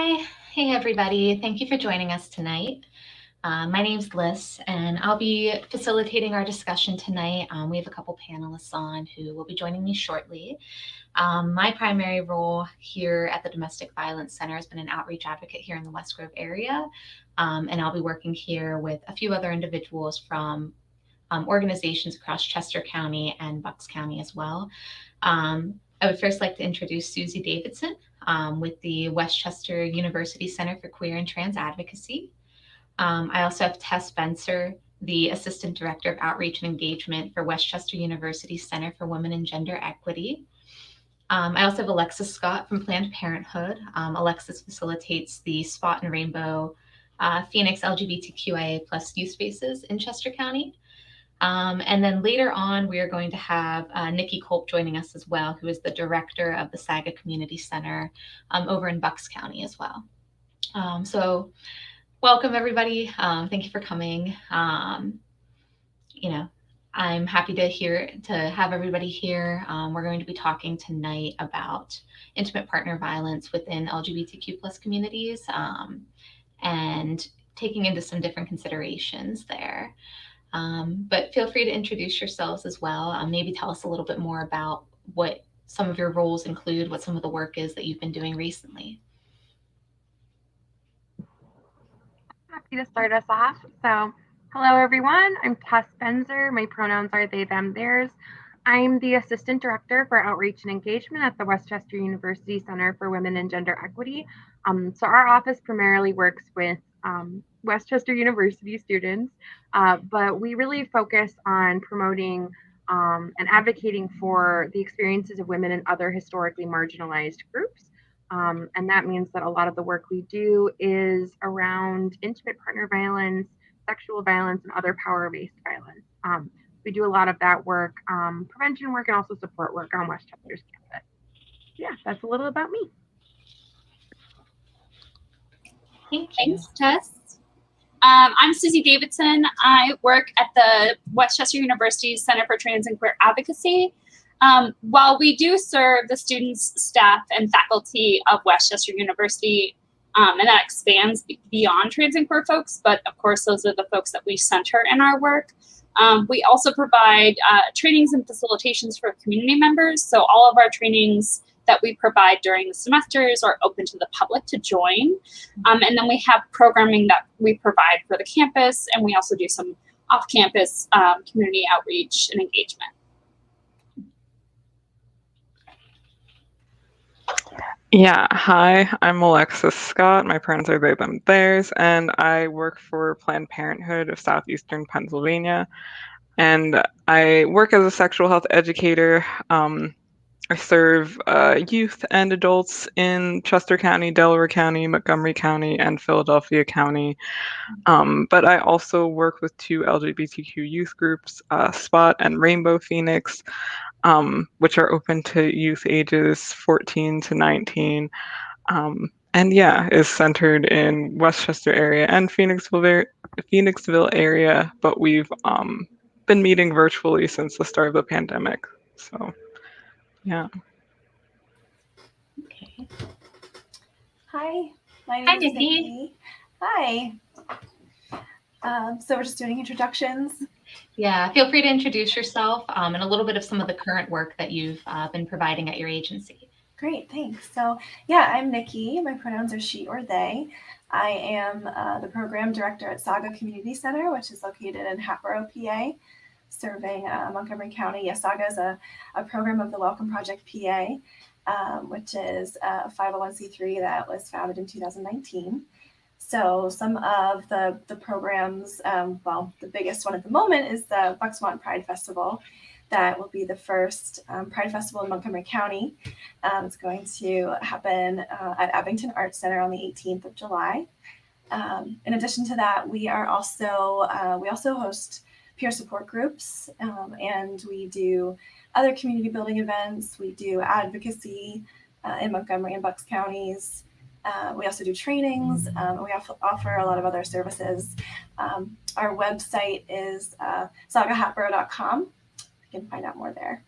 Hi, hey everybody. Thank you for joining us tonight. My name's Liz, and I'll be facilitating our discussion tonight. We have a couple panelists on who will be joining me shortly. My primary role here at the Domestic Violence Center has been an outreach advocate here in the West Grove area, and I'll be working here with a few other individuals from organizations across Chester County and Bucks County as well. I would first like to introduce Susie Davidson with the Westchester University Center for Queer and Trans Advocacy. I also have Tess Spencer, the Assistant Director of Outreach and Engagement for Westchester University Center for Women and Gender Equity. I also have Alexis Scott from Planned Parenthood. Alexis facilitates the Spot and Rainbow Phoenix LGBTQIA+ youth spaces in Chester County. And then later on, we are going to have Nikki Culp joining us as well, who is the director of the Saga Community Center over in Bucks County as well. So welcome, everybody. Thank you for coming. I'm happy to have everybody here. We're going to be talking tonight about intimate partner violence within LGBTQ+ communities and taking into some different considerations there. But feel free to introduce yourselves as well. Maybe tell us a little bit more about what some of your roles include, what some of the work is that you've been doing recently. Happy to start us off. So, hello everyone, I'm Tess Spencer. My pronouns are they, them, theirs. I'm the Assistant Director for Outreach and Engagement at the Westchester University Center for Women and Gender Equity. So our office primarily works with Westchester University students, but we really focus on promoting and advocating for the experiences of women and other historically marginalized groups. And that means that a lot of the work we do is around intimate partner violence, sexual violence, and other power-based violence. We do a lot of that work, prevention work, and also support work on Westchester's campus. Yeah, that's a little about me. Thanks, Tess. I'm Susie Davidson. I work at the Westchester University Center for Trans and Queer Advocacy. While we do serve the students, staff, and faculty of Westchester University, and that expands beyond trans and queer folks, but of course those are the folks that we center in our work. We also provide trainings and facilitations for community members. So all of our trainings that we provide during the semesters are open to the public to join. And then we have programming that we provide for the campus, and we also do some off-campus community outreach and engagement. Yeah, hi, I'm Alexis Scott. My pronouns are they, them, theirs, and I work for Planned Parenthood of Southeastern Pennsylvania. And I work as a sexual health educator. I serve youth and adults in Chester County, Delaware County, Montgomery County, and Philadelphia County. But I also work with two LGBTQ youth groups, Spot and Rainbow Phoenix, which are open to youth ages 14 to 19. And yeah, is centered in Westchester area and Phoenixville area, but we've been meeting virtually since the start of the pandemic. So yeah. Okay. Hi, my name is Nikki. Hi. So we're just doing introductions. Yeah, feel free to introduce yourself and a little bit of some of the current work that you've been providing at your agency. Great, thanks. So yeah, I'm Nikki. My pronouns are she or they. I am the program director at Saga Community Center, which is located in Hatboro, PA, serving Montgomery County. Yes, Saga is a program of the Welcome Project PA, which is a 501c3 that was founded in 2019. So some of the programs, well, the biggest one at the moment is the Bucksmont Pride Festival. That will be the first Pride Festival in Montgomery County. It's going to happen at Abington Arts Center on the 18th of July. In addition to that, we also host peer support groups, and we do other community building events. We do advocacy in Montgomery and Bucks counties. We also do trainings. We offer a lot of other services. Our website is sagahatboro.com. You can find out more there.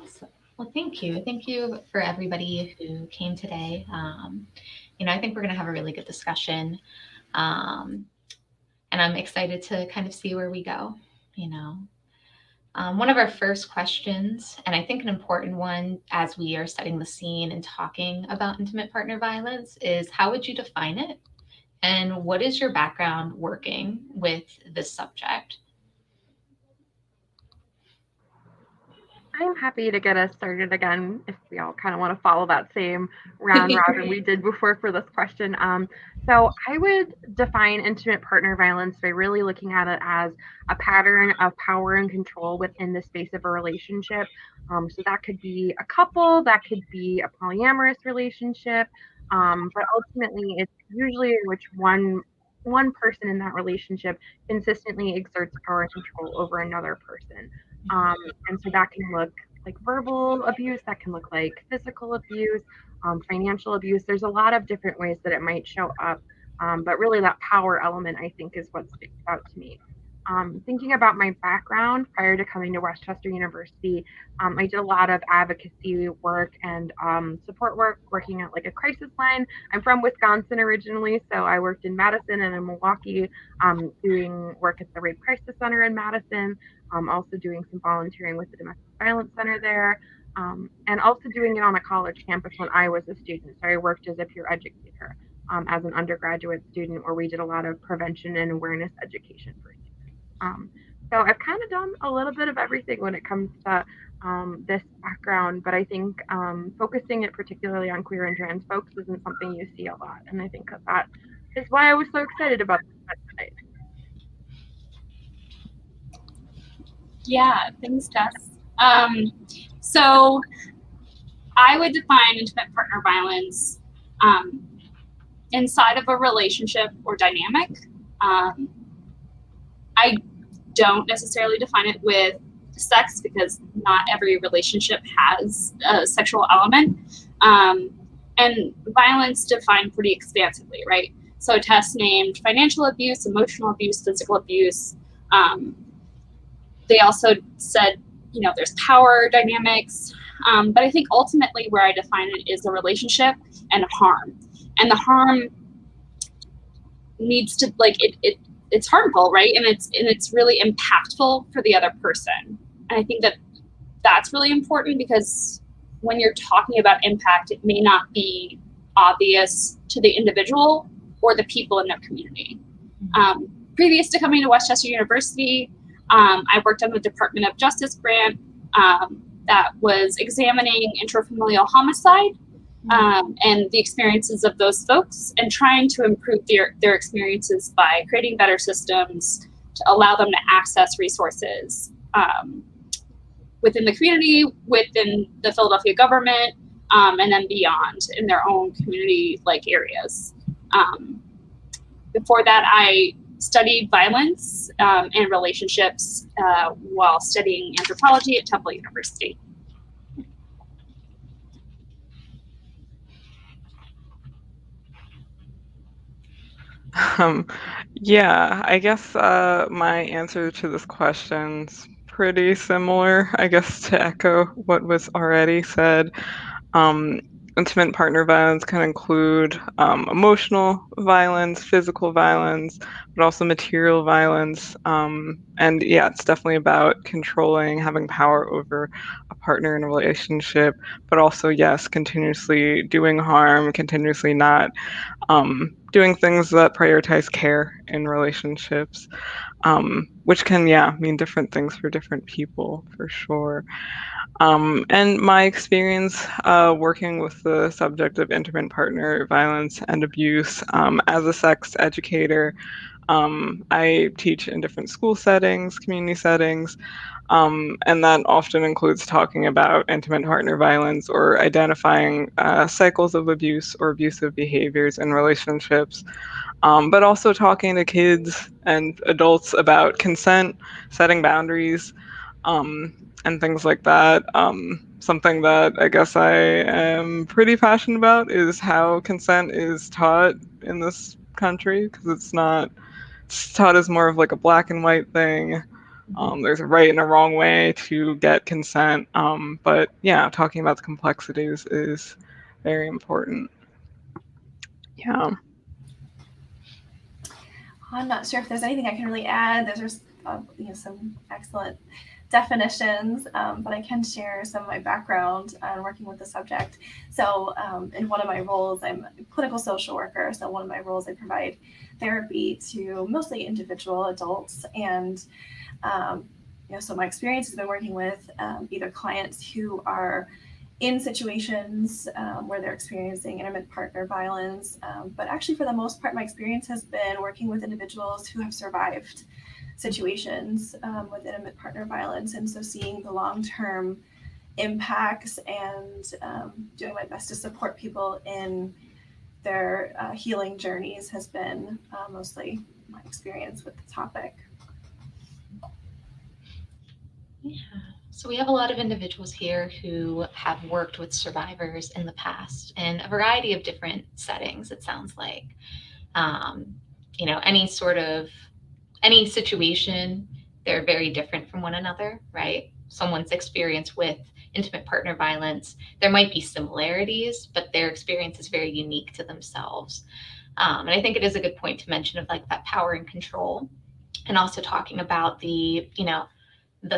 Awesome. Well, thank you. Thank you for everybody who came today. I think we're going to have a really good discussion. And I'm excited to kind of see where we go. One of our first questions, and I think an important one as we are setting the scene and talking about intimate partner violence, is how would you define it? And what is your background working with this subject? I'm happy to get us started again if we all kind of want to follow that same round robin we did before for this question. So I would define intimate partner violence by really looking at it as a pattern of power and control within the space of a relationship. So that could be a couple, that could be a polyamorous relationship, but ultimately it's usually in which one person in that relationship consistently exerts power and control over another person. And so that can look like verbal abuse, that can look like physical abuse, financial abuse. There's a lot of different ways that it might show up. But really, that power element, I think, is what sticks out to me. Thinking about my background prior to coming to Westchester University, I did a lot of advocacy work and support work, working at like a crisis line. I'm from Wisconsin originally, so I worked in Madison and in Milwaukee, doing work at the Rape Crisis Center in Madison, also doing some volunteering with the Domestic Violence Center there, and also doing it on a college campus when I was a student. So I worked as a peer educator as an undergraduate student, where we did a lot of prevention and awareness education for students. So I've kind of done a little bit of everything when it comes to this background, but I think focusing it particularly on queer and trans folks isn't something you see a lot, and I think that is why I was so excited about this tonight. Yeah, thanks, Tess. So I would define intimate partner violence inside of a relationship or dynamic. I don't necessarily define it with sex, because not every relationship has a sexual element. And violence defined pretty expansively, right? So Tess named financial abuse, emotional abuse, physical abuse. They also said, there's power dynamics. But I think ultimately where I define it is a relationship and harm. And the harm needs to, it's harmful, right? And it's really impactful for the other person. And I think that that's really important, because when you're talking about impact, it may not be obvious to the individual or the people in their community. Previous to coming to Westchester University, I worked on the Department of Justice grant that was examining intrafamilial homicide and the experiences of those folks, and trying to improve their experiences by creating better systems to allow them to access resources within the community, within the Philadelphia government, and then beyond in their own community-like areas. Before that, I studied violence and relationships while studying anthropology at Temple University. Yeah, I guess my answer to this question's pretty similar, I guess, to echo what was already said. Intimate partner violence can include emotional violence, physical violence, but also material violence. And yeah, it's definitely about controlling, having power over a partner in a relationship, but also, yes, continuously doing harm, continuously not doing things that prioritize care in relationships, which can, mean different things for different people, for sure. And my experience working with the subject of intimate partner violence and abuse as a sex educator, I teach in different school settings, community settings, and that often includes talking about intimate partner violence or identifying cycles of abuse or abusive behaviors in relationships, but also talking to kids and adults about consent, setting boundaries, and things like that. Something that I guess I am pretty passionate about is how consent is taught in this country, because it's taught as more of like a black and white thing, There's a right and a wrong way to get consent. But yeah, talking about the complexities is very important. Yeah. I'm not sure if there's anything I can really add. Those are some excellent definitions, but I can share some of my background on working with the subject. So in one of my roles, I'm a clinical social worker. So one of my roles, I provide therapy to mostly individual adults. And so my experience has been working with either clients who are in situations where they're experiencing intimate partner violence. But actually, for the most part, my experience has been working with individuals who have survived situations with intimate partner violence. And so seeing the long-term impacts and doing my best to support people in their healing journeys has been mostly my experience with the topic. Yeah. So we have a lot of individuals here who have worked with survivors in the past in a variety of different settings, it sounds like. Any situation, they're very different from one another, right? Someone's experience with intimate partner violence, there might be similarities, but their experience is very unique to themselves. And I think it is a good point to mention of like that power and control, and also talking about the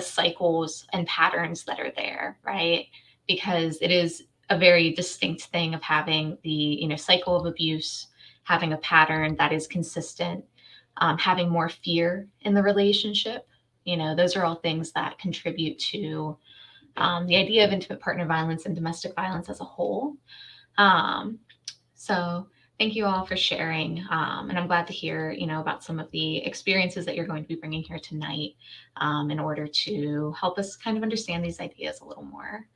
cycles and patterns that are there, right? Because it is a very distinct thing of having the, cycle of abuse, having a pattern that is consistent, having more fear in the relationship. Those are all things that contribute to the idea of intimate partner violence and domestic violence as a whole. So thank you all for sharing. And I'm glad to hear, about some of the experiences that you're going to be bringing here tonight in order to help us kind of understand these ideas a little more.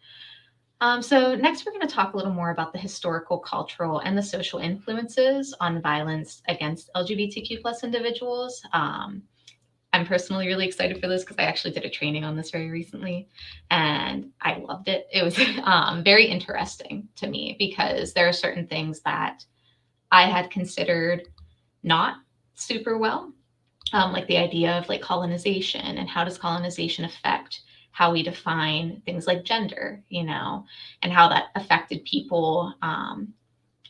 So next, we're going to talk a little more about the historical, cultural, and the social influences on violence against LGBTQ plus individuals. I'm personally really excited for this because I actually did a training on this very recently and I loved it. It was very interesting to me because there are certain things that I had considered not super well, like the idea of like colonization and how does colonization affect how we define things like gender, and how that affected people,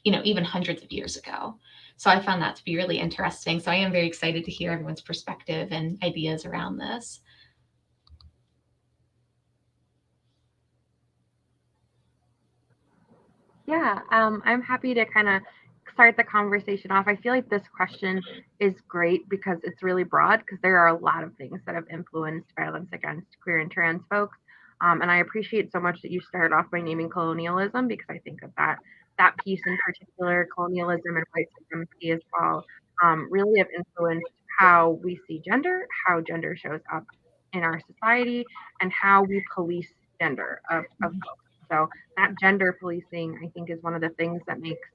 even hundreds of years ago. So I found that to be really interesting. So I am very excited to hear everyone's perspective and ideas around this. Yeah, I'm happy to kind of start the conversation off. I feel like this question is great because it's really broad because there are a lot of things that have influenced violence against queer and trans folks. And I appreciate so much that you started off by naming colonialism because I think that piece in particular, colonialism and white supremacy as well, really have influenced how we see gender, how gender shows up in our society, and how we police gender of folks. So that gender policing, I think, is one of the things that makes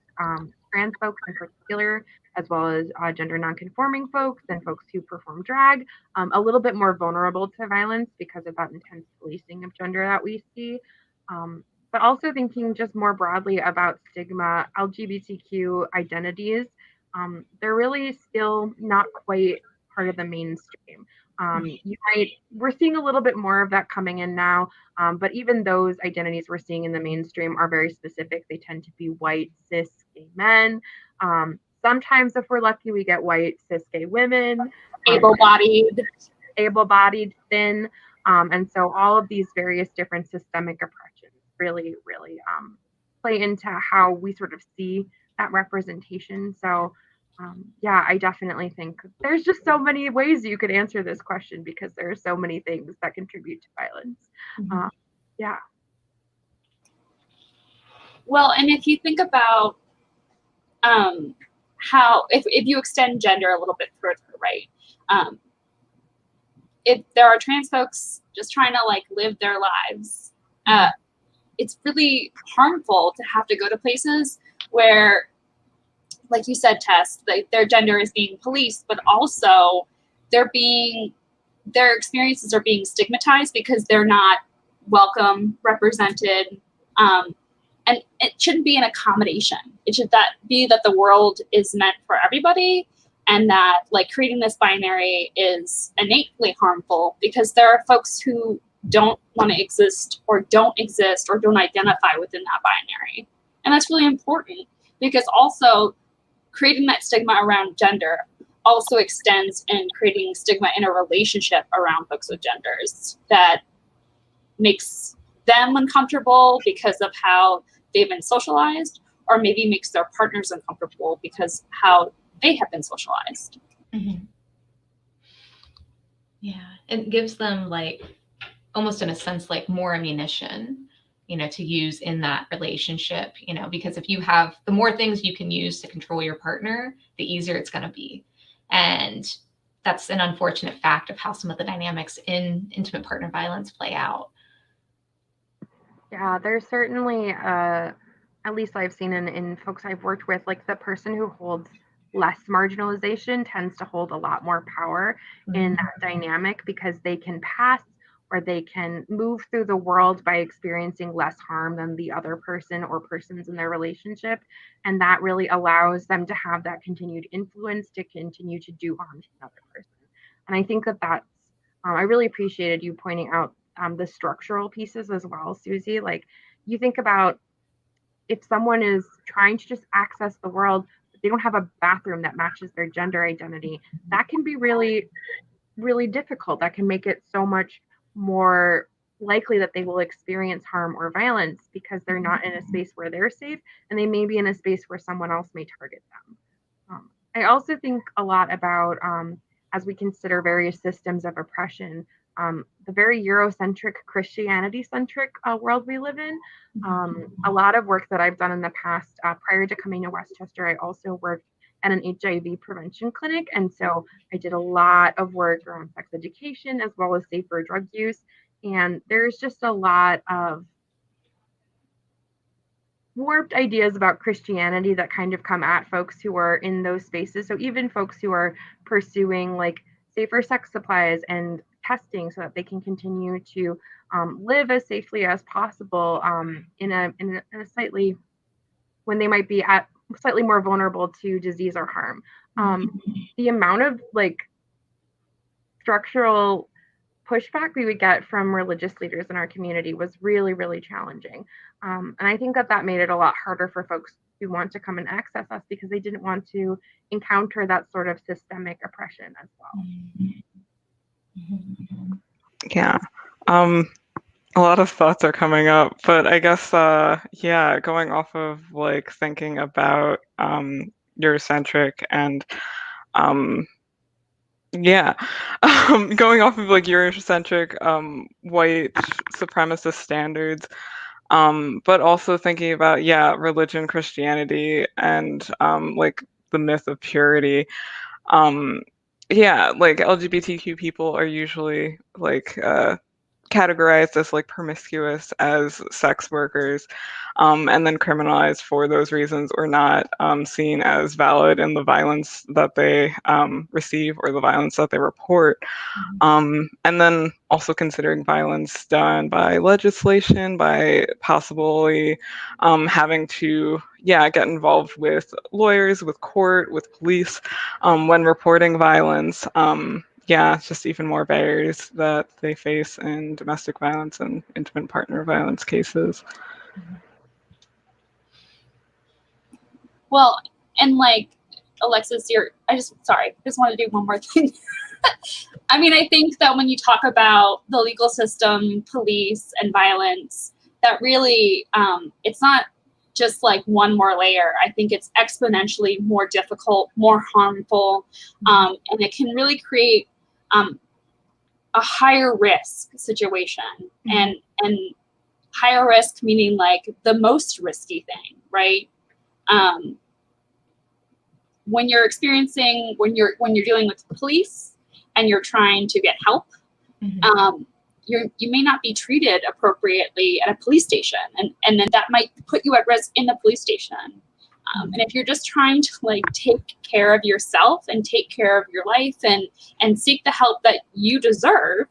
trans folks in particular, as well as gender nonconforming folks and folks who perform drag, a little bit more vulnerable to violence because of that intense policing of gender that we see. But also thinking just more broadly about stigma, LGBTQ identities, they're really still not quite part of the mainstream. We're seeing a little bit more of that coming in now, but even those identities we're seeing in the mainstream are very specific. They tend to be white, cis, gay men. Sometimes, if we're lucky, we get white, cis, gay women. Able-bodied, thin. And so all of these various different systemic oppressions really, really play into how we sort of see that representation. So I definitely think there's just so many ways you could answer this question because there are so many things that contribute to violence. Mm-hmm. Well, and if you think about how, if you extend gender a little bit further, right? If there are trans folks just trying to like live their lives, it's really harmful to have to go to places where, like you said, Tess, like their gender is being policed, but also their experiences are being stigmatized because they're not welcome, represented, and it shouldn't be an accommodation. It should be that the world is meant for everybody, and that like creating this binary is innately harmful because there are folks who don't want to exist or don't identify within that binary. And that's really important because also creating that stigma around gender also extends in creating stigma in a relationship around folks with genders that makes them uncomfortable because of how they've been socialized, or maybe makes their partners uncomfortable because how they have been socialized. Mm-hmm. Yeah, it gives them like almost in a sense like more ammunition, to use in that relationship, because if you have the more things you can use to control your partner, the easier it's going to be. And that's an unfortunate fact of how some of the dynamics in intimate partner violence play out. Yeah, there's certainly, at least I've seen in folks I've worked with, like the person who holds less marginalization tends to hold a lot more power in that dynamic because they can pass or they can move through the world by experiencing less harm than the other person or persons in their relationship. And that really allows them to have that continued influence to continue to do harm to another person. And I think that's, I really appreciated you pointing out the structural pieces as well, Susie. Like you think about if someone is trying to just access the world, but they don't have a bathroom that matches their gender identity, that can be really, really difficult. That can make it so much more likely that they will experience harm or violence because they're not in a space where they're safe, and they may be in a space where someone else may target them. I also think a lot about, as we consider various systems of oppression, the very Eurocentric, Christianity-centric world we live in. A lot of work that I've done in the past, prior to coming to Westchester, I also worked at an HIV prevention clinic. And so I did a lot of work around sex education as well as safer drug use. And there's just a lot of warped ideas about Christianity that kind of come at folks who are in those spaces. So even folks who are pursuing like safer sex supplies and testing so that they can continue to live as safely as possible in a slightly, when they might be at slightly more vulnerable to disease or harm. The amount of like structural pushback we would get from religious leaders in our community was really, really challenging. And I think that made it a lot harder for folks who want to come and access us because they didn't want to encounter that sort of systemic oppression as well. Yeah. A lot of thoughts are coming up, but I guess, going off of like thinking about Eurocentric and going off of like Eurocentric white supremacist standards, but also thinking about religion, Christianity, and like the myth of purity. Like LGBTQ people are usually like categorized as like promiscuous as sex workers, and then criminalized for those reasons, or not seen as valid in the violence that they receive or the violence that they report. And then also considering violence done by legislation, by possibly having to get involved with lawyers, with court, with police when reporting violence. It's just even more barriers that they face in domestic violence and intimate partner violence cases. Well, and like Alexis, I just want to do one more thing. I mean, I think that when you talk about the legal system, police, and violence, that really, it's not just like one more layer. I think it's exponentially more difficult, more harmful, and it can really create a higher risk situation, and higher risk meaning like the most risky thing, right? When you're dealing with police and you're trying to get help, you may not be treated appropriately at a police station, and then that might put you at risk in the police station. And if you're just trying to like take care of yourself and take care of your life and seek the help that you deserve,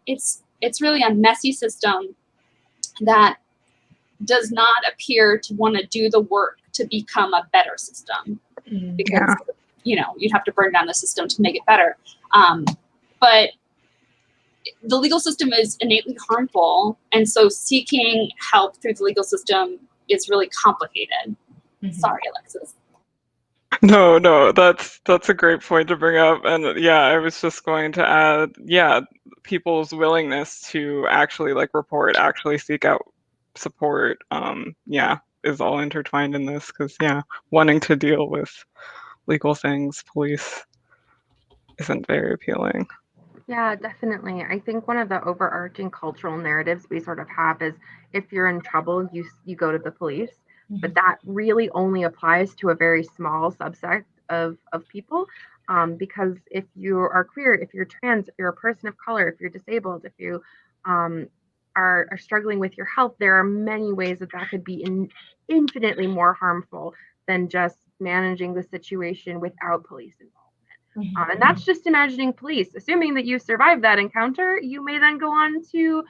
it's really a messy system that does not appear to want to do the work to become a better system, because you'd have to burn down the system to make it better. But the legal system is innately harmful, and so seeking help through the legal system is really complicated. Sorry, Alexis. No, that's a great point to bring up. And yeah, I was just going to add, people's willingness to actually report, actually seek out support, is all intertwined in this, because wanting to deal with legal things, police, isn't very appealing. Yeah, definitely. I think one of the overarching cultural narratives we sort of have is if you're in trouble, you go to the police. But that really only applies to a very small subset of people. Because if you are queer, if you're trans, if you're a person of color, if you're disabled, if you are struggling with your health, there are many ways that could be infinitely more harmful than just managing the situation without police involvement. And that's just imagining police. Assuming that you survive that encounter, you may then go on to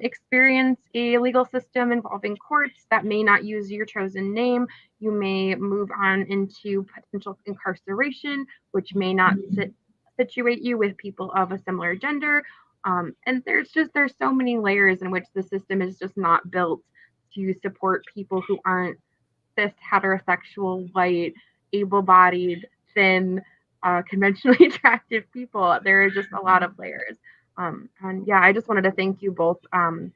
experience a legal system involving courts that may not use your chosen name. You may move on into potential incarceration, which may not situate you with people of a similar gender. And there's so many layers in which the system is just not built to support people who aren't cis, heterosexual, white, able-bodied, thin, conventionally attractive people. There are just a lot of layers. And yeah, I just wanted to thank you both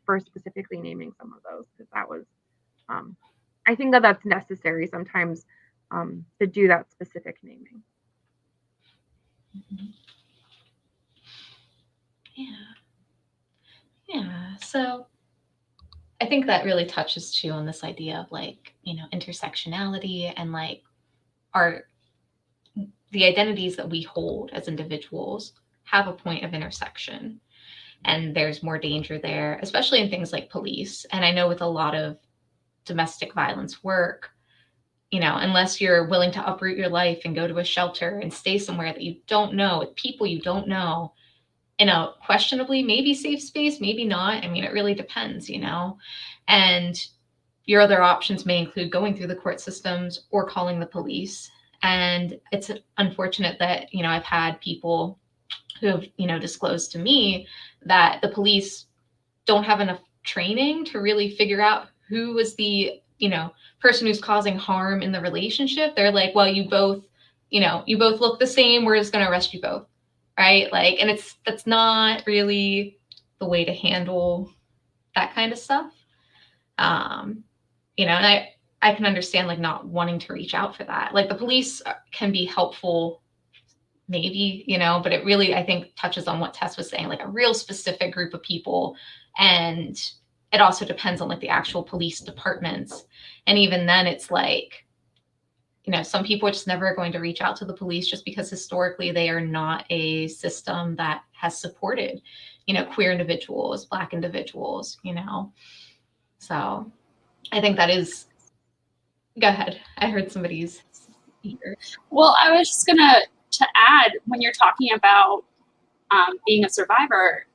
for specifically naming some of those, because that was, I think that's necessary sometimes to do that specific naming. Yeah. So I think that really touches too on this idea of intersectionality and the identities that we hold as individuals have a point of intersection, and there's more danger there, especially in things like police. And I know with a lot of domestic violence work, unless you're willing to uproot your life and go to a shelter and stay somewhere that you don't know, with people you don't know, in a questionably maybe safe space, maybe not. I mean, it really depends, and your other options may include going through the court systems or calling the police. And it's unfortunate that, I've had people who have, disclosed to me that the police don't have enough training to really figure out who was the, person who's causing harm in the relationship. They're like, well, you both look the same. We're just going to arrest you both. Right. And that's not really the way to handle that kind of stuff. And I can understand not wanting to reach out for that. The police can be helpful, maybe, but it really, I think, touches on what Tess was saying, a real specific group of people. And it also depends on the actual police departments. And even then it's some people are just never going to reach out to the police just because historically they are not a system that has supported, queer individuals, Black individuals, So I think that is, go ahead. I heard somebody's eager. Well, I was just to add, when you're talking about being a survivor,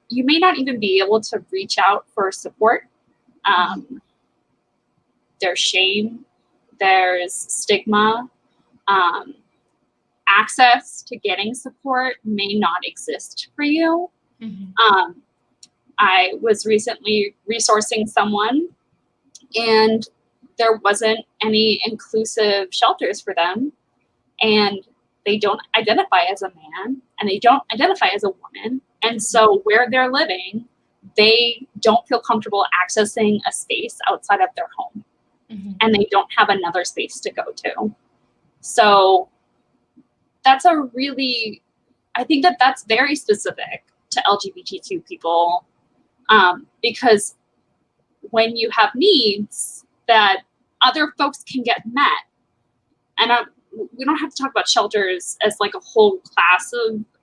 you may not even be able to reach out for support. There's shame, there's stigma, access to getting support may not exist for you. I was recently resourcing someone, and there wasn't any inclusive shelters for them, and they don't identify as a man and they don't identify as a woman. And so where they're living, they don't feel comfortable accessing a space outside of their home. And they don't have another space to go to. So that's I think that's very specific to LGBTQ people, because when you have needs that other folks can get met, and we don't have to talk about shelters as a whole class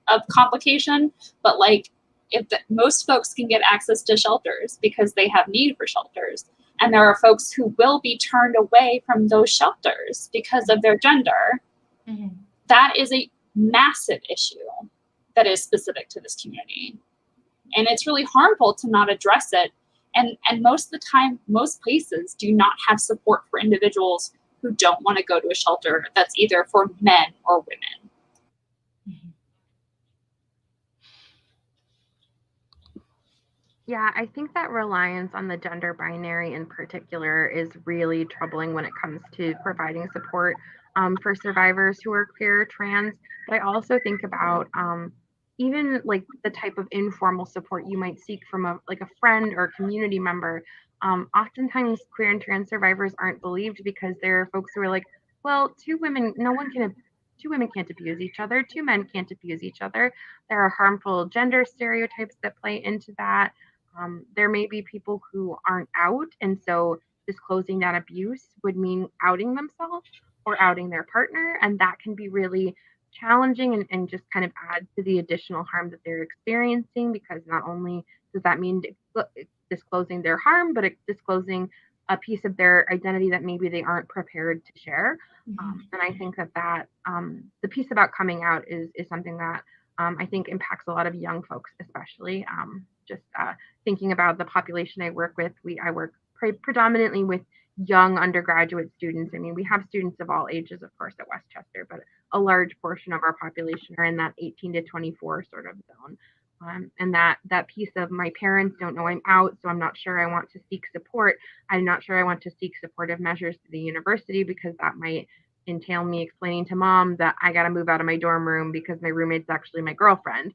of complication, but most folks can get access to shelters because they have need for shelters. And there are folks who will be turned away from those shelters because of their gender. That is a massive issue that is specific to this community. And it's really harmful to not address it. And most of the time, most places do not have support for individuals who don't want to go to a shelter that's either for men or women. Yeah, I think that reliance on the gender binary in particular is really troubling when it comes to providing support for survivors who are queer or trans. But I also think about even like the type of informal support you might seek from a friend or community member. Oftentimes, queer and trans survivors aren't believed because there are folks who are like, well, two women can't abuse each other, two men can't abuse each other. There are harmful gender stereotypes that play into that. There may be people who aren't out, and so disclosing that abuse would mean outing themselves or outing their partner, and that can be really challenging and just kind of add to the additional harm that they're experiencing, because not only does that mean disclosing their harm, but it's disclosing a piece of their identity that maybe they aren't prepared to share. And I think that the piece about coming out is something that I think impacts a lot of young folks, especially. Thinking about the population I work with, I work predominantly with young undergraduate students. I mean, we have students of all ages, of course, at Westchester, but a large portion of our population are in that 18 to 24 sort of zone. And that piece of my parents don't know I'm out, so I'm not sure I want to seek support. I'm not sure I want to seek supportive measures to the university because that might entail me explaining to mom that I got to move out of my dorm room because my roommate's actually my girlfriend.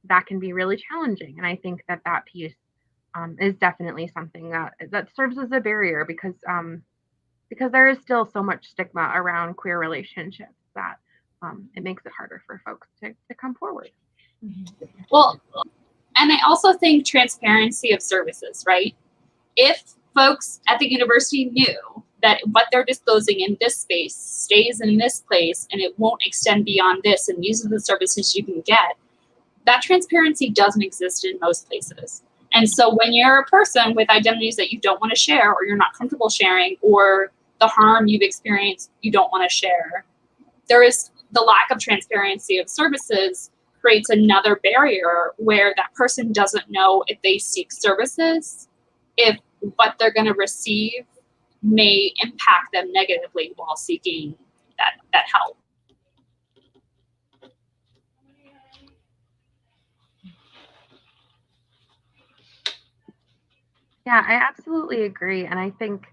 That can be really challenging. And I think that piece is definitely something that serves as a barrier because there is still so much stigma around queer relationships that it makes it harder for folks to come forward. Well, and I also think transparency of services, right? If folks at the university knew that what they're disclosing in this space stays in this place and it won't extend beyond this, and these are the services you can get, that transparency doesn't exist in most places. And so when you're a person with identities that you don't want to share, or you're not comfortable sharing, or the harm you've experienced you don't want to share, there is the lack of transparency of services creates another barrier where that person doesn't know if they seek services, if what they're going to receive may impact them negatively while seeking that help. Yeah, I absolutely agree. And I think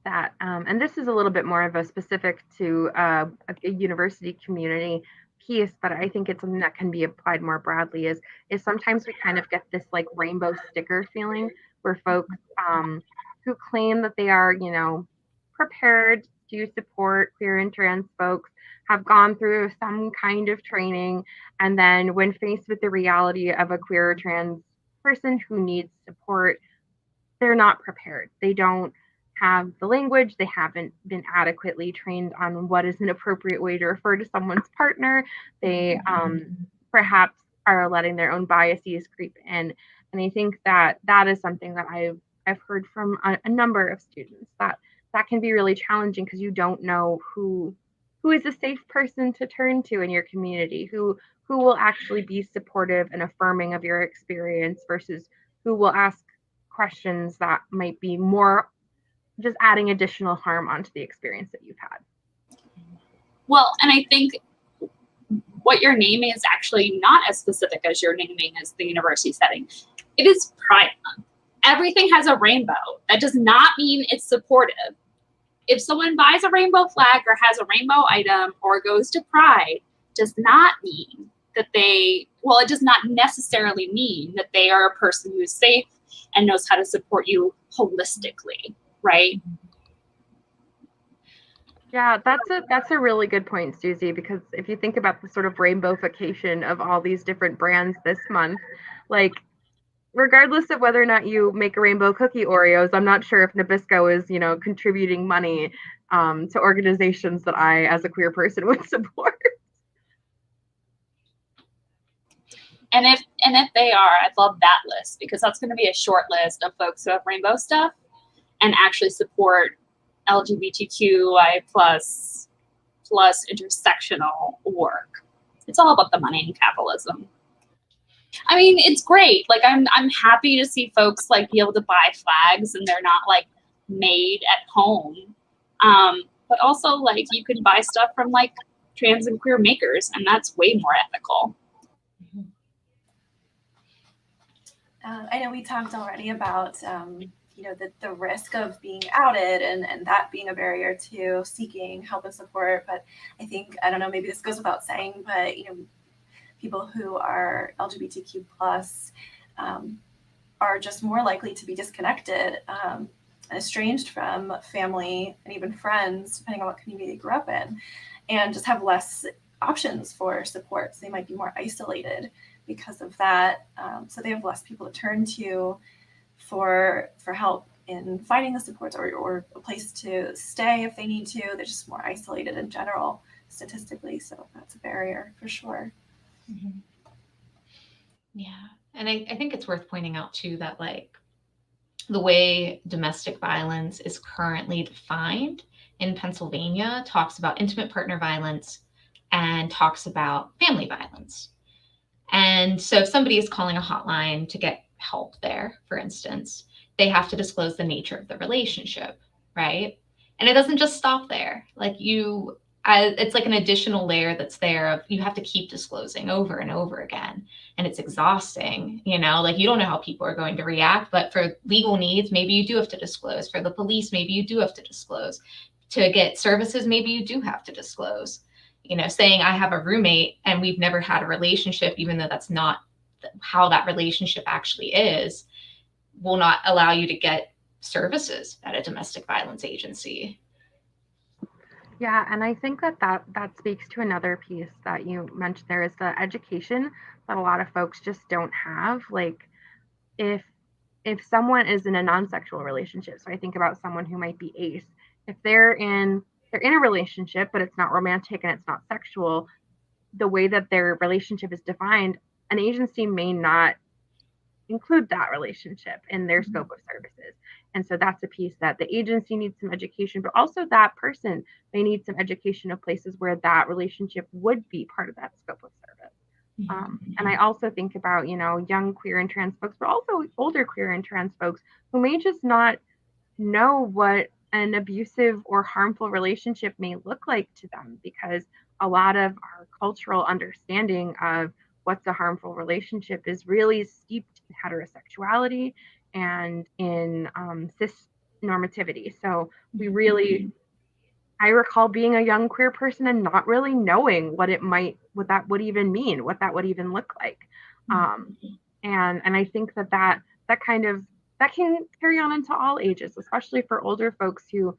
that, and this is a little bit more of a specific to a university community piece, but I think it's something that can be applied more broadly is sometimes we kind of get this like rainbow sticker feeling where folks who claim that they are, prepared to support queer and trans folks have gone through some kind of training. And then when faced with the reality of a queer or trans person who needs support, they're not prepared. They don't have the language. They haven't been adequately trained on what is an appropriate way to refer to someone's partner. They perhaps are letting their own biases creep in. And I think that is something that I've heard from a number of students that can be really challenging because you don't know who is a safe person to turn to in your community, who will actually be supportive and affirming of your experience versus who will ask questions that might be more just adding additional harm onto the experience that you've had. Well, and I think what you're naming is actually not as specific as you're naming as the university setting. It is Pride Month. Everything has a rainbow. That does not mean it's supportive. If someone buys a rainbow flag or has a rainbow item or goes to Pride, does not mean that it does not necessarily mean that they are a person who is safe and knows how to support you holistically, right? Yeah, that's a really good point, Susie, because if you think about the sort of rainbowification of all these different brands this month, like regardless of whether or not you make a rainbow cookie Oreos, I'm not sure if Nabisco is, contributing money to organizations that I, as a queer person, would support. And if they are, I'd love that list, because that's going to be a short list of folks who have rainbow stuff and actually support LGBTQI plus intersectional work. It's all about the money and capitalism. I mean, it's great. Like I'm happy to see folks like be able to buy flags and they're not like made at home. but also like you can buy stuff from like trans and queer makers, and that's way more ethical. I know we talked already about the risk of being outed and that being a barrier to seeking help and support. But I think, I don't know, maybe this goes without saying, but people who are LGBTQ plus are just more likely to be disconnected and estranged from family and even friends, depending on what community they grew up in, and just have less options for support. So they might be more isolated because of that. So they have less people to turn to for help in finding the supports or a place to stay if they need to. They're just more isolated in general, statistically. So that's a barrier for sure. Mm-hmm. Yeah. And I think it's worth pointing out too that like the way domestic violence is currently defined in Pennsylvania talks about intimate partner violence and talks about family violence. And so if somebody is calling a hotline to get help there, for instance, they have to disclose the nature of the relationship, right? And it doesn't just stop there. Like it's like an additional layer that's there of you have to keep disclosing over and over again. And it's exhausting, like you don't know how people are going to react, but for legal needs, maybe you do have to disclose. For the police, maybe you do have to disclose. To get services, maybe you do have to disclose. Saying I have a roommate and we've never had a relationship, even though that's not how that relationship actually is, will not allow you to get services at a domestic violence agency. Yeah, and I think that speaks to another piece that you mentioned there is the education that a lot of folks just don't have. Like if someone is in a non-sexual relationship, so I think about someone who might be ace, if they're in a relationship, but it's not romantic and it's not sexual, the way that their relationship is defined, an agency may not include that relationship in their scope of services. And so that's a piece that the agency needs some education, but also that person may need some education of places where that relationship would be part of that scope of service. And I also think about, young queer and trans folks, but also older queer and trans folks who may just not know what an abusive or harmful relationship may look like to them, because a lot of our cultural understanding of what's a harmful relationship is really steeped in heterosexuality and in cis normativity. So I recall being a young queer person and not really knowing what that would even mean, what that would even look like. And I think that can carry on into all ages, especially for older folks who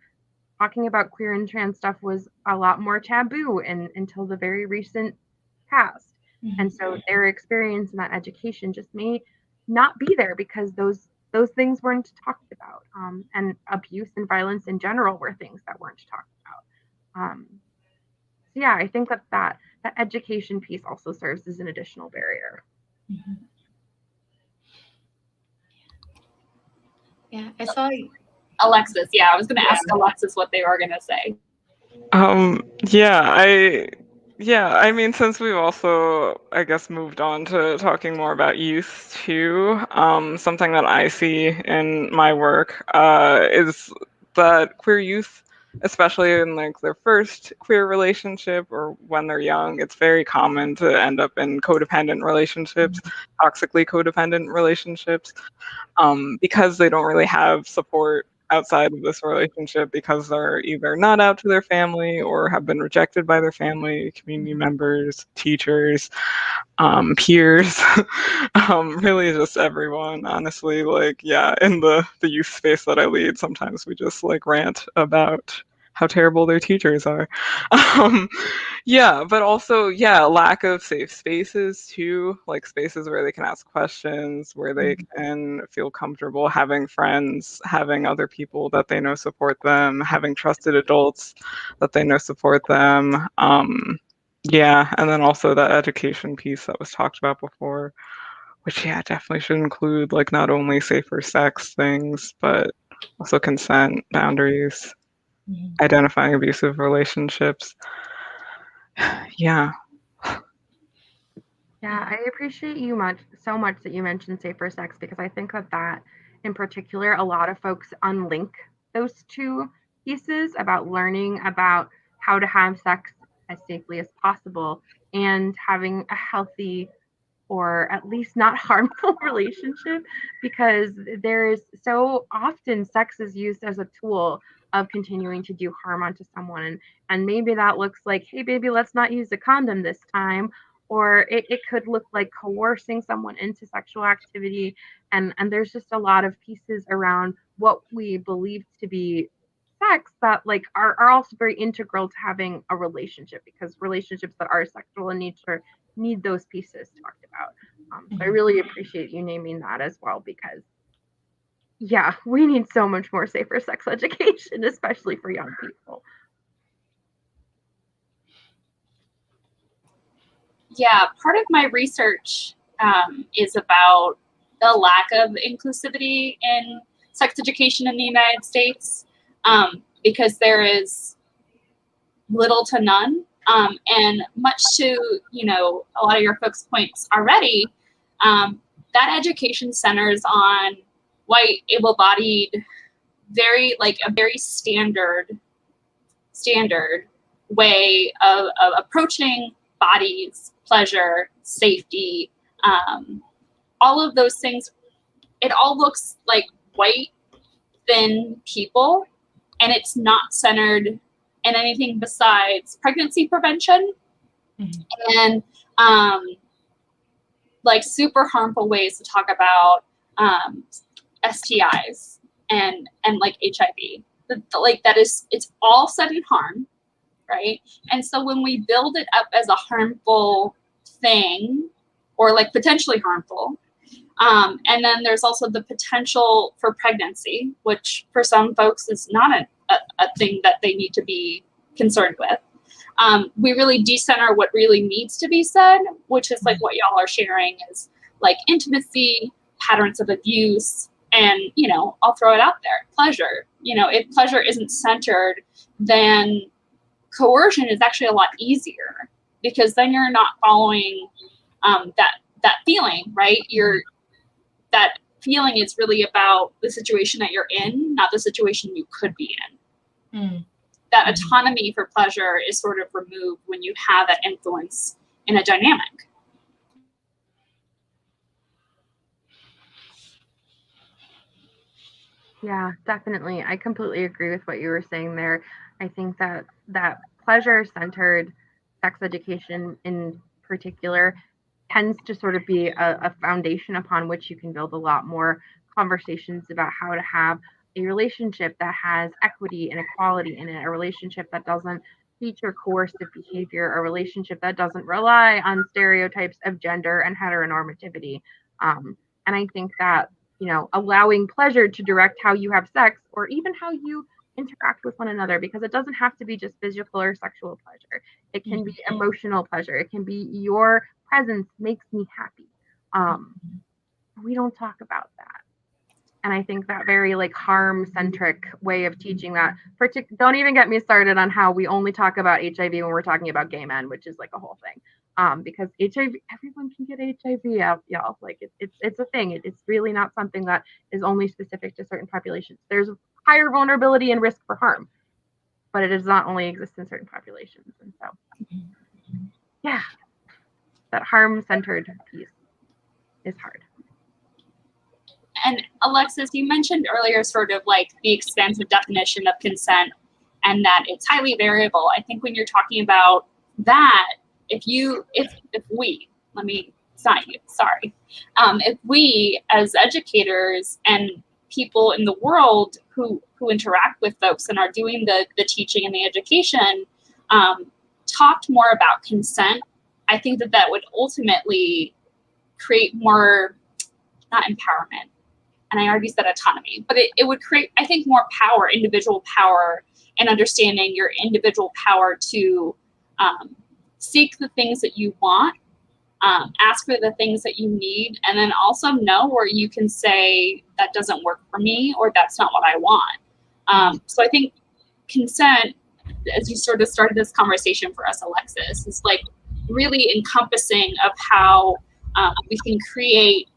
talking about queer and trans stuff was a lot more taboo until the very recent past. And so their experience in that education just may not be there because those things weren't talked about. And abuse and violence in general were things that weren't talked about. So yeah, I think that education piece also serves as an additional barrier. Yeah, I saw Alexis. Yeah, I was going to ask Alexis what they were going to say. I mean, since we've also, I guess, moved on to talking more about youth too, something that I see in my work is that queer youth, especially in like their first queer relationship or when they're young, it's very common to end up in codependent relationships, toxically codependent relationships, because they don't really have support outside of this relationship because they're either not out to their family or have been rejected by their family, community members, teachers, peers, really just everyone, honestly. Like, yeah, in the youth space that I lead, sometimes we just like rant about how terrible their teachers are. But also, lack of safe spaces too, like spaces where they can ask questions, where they can feel comfortable having friends, having other people that they know support them, having trusted adults that they know support them. And then also that education piece that was talked about before, which definitely should include like not only safer sex things, but also consent, boundaries, identifying abusive relationships. Yeah, I appreciate you so much that you mentioned safer sex, because I think that in particular, a lot of folks unlink those two pieces about learning about how to have sex as safely as possible and having a healthy or at least not harmful relationship, because there is so often sex is used as a tool of continuing to do harm onto someone. And maybe that looks like, hey, baby, let's not use a condom this time. Or it could look like coercing someone into sexual activity. And there's just a lot of pieces around what we believe to be sex that like are also very integral to having a relationship, because relationships that are sexual in nature need those pieces talked about. So I really appreciate you naming that as well, because yeah, we need so much more safer sex education, especially for young people. Yeah, part of my research is about the lack of inclusivity in sex education in the United States, because there is little to none, and much to, you know, a lot of your folks' points already, that education centers on white, able-bodied, very like a very standard way of approaching bodies, pleasure, safety, all of those things. It all looks like white, thin people, and it's not centered in anything besides pregnancy prevention and like super harmful ways to talk about STIs and like HIV. Like that is, it's all said in harm, right? And so when we build it up as a harmful thing, or like potentially harmful, and then there's also the potential for pregnancy, which for some folks is not a thing that they need to be concerned with. We really decenter what really needs to be said, which is like what y'all are sharing is like intimacy, patterns of abuse, and, you know, I'll throw it out there, pleasure. You know, if pleasure isn't centered, then coercion is actually a lot easier, because then you're not following that feeling, right? That feeling is really about the situation that you're in, not the situation you could be in. That autonomy for pleasure is sort of removed when you have that influence in a dynamic. Yeah, definitely. I completely agree with what you were saying there. I think that pleasure-centered sex education in particular tends to sort of be a foundation upon which you can build a lot more conversations about how to have a relationship that has equity and equality in it, a relationship that doesn't feature coercive behavior, a relationship that doesn't rely on stereotypes of gender and heteronormativity. And I think that, you know, allowing pleasure to direct how you have sex, or even how you interact with one another, because it doesn't have to be just physical or sexual pleasure. It can be emotional pleasure. It can be your presence makes me happy. We don't talk about that. And I think that very like harm-centric way of teaching that, don't even get me started on how we only talk about HIV when we're talking about gay men, which is like a whole thing. Because HIV, everyone can get HIV, y'all. Like it's a thing. It's really not something that is only specific to certain populations. There's higher vulnerability and risk for harm, but it does not only exist in certain populations. And so, yeah, that harm-centered piece is hard. And Alexis, you mentioned earlier sort of like the expansive definition of consent and that it's highly variable. I think when you're talking about that, if we as educators and people in the world who interact with folks and are doing the teaching and the education, talked more about consent, I think that would ultimately create more, not empowerment, and I already said autonomy, but it would create, I think, more power, individual power, and understanding your individual power to seek the things that you want, ask for the things that you need, and then also know where you can say, that doesn't work for me, or that's not what I want. So I think consent, as you sort of started this conversation for us, Alexis, is like really encompassing of how we can create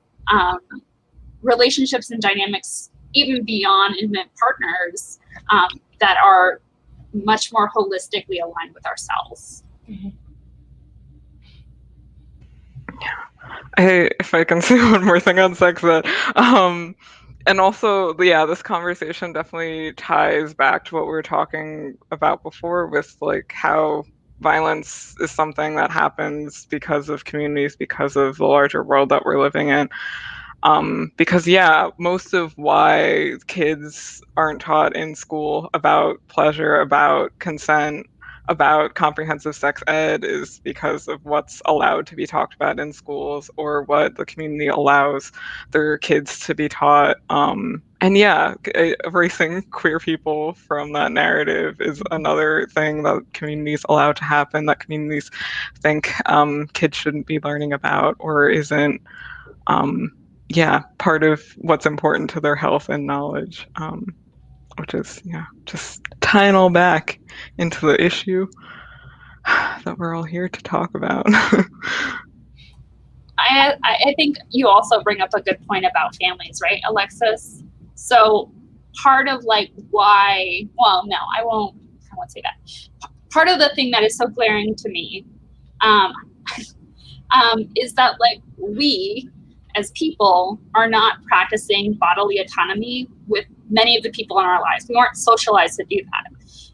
relationships and dynamics even beyond intimate partners, that are much more holistically aligned with ourselves. Mm-hmm. If I can say one more thing on sex, that and also, yeah, this conversation definitely ties back to what we were talking about before, with like how violence is something that happens because of communities, because of the larger world that we're living in. Because yeah, most of why kids aren't taught in school about pleasure, about consent, about comprehensive sex ed is because of what's allowed to be talked about in schools, or what the community allows their kids to be taught. And yeah, erasing queer people from that narrative is another thing that communities allow to happen, that communities think kids shouldn't be learning about, or isn't part of what's important to their health and knowledge, which is just tying all back into the issue that we're all here to talk about. I think you also bring up a good point about families, right, Alexis? So part of like why, well, no, I won't say that. Part of the thing that is so glaring to me is that like we as people are not practicing bodily autonomy with many of the people in our lives. We weren't socialized to do that.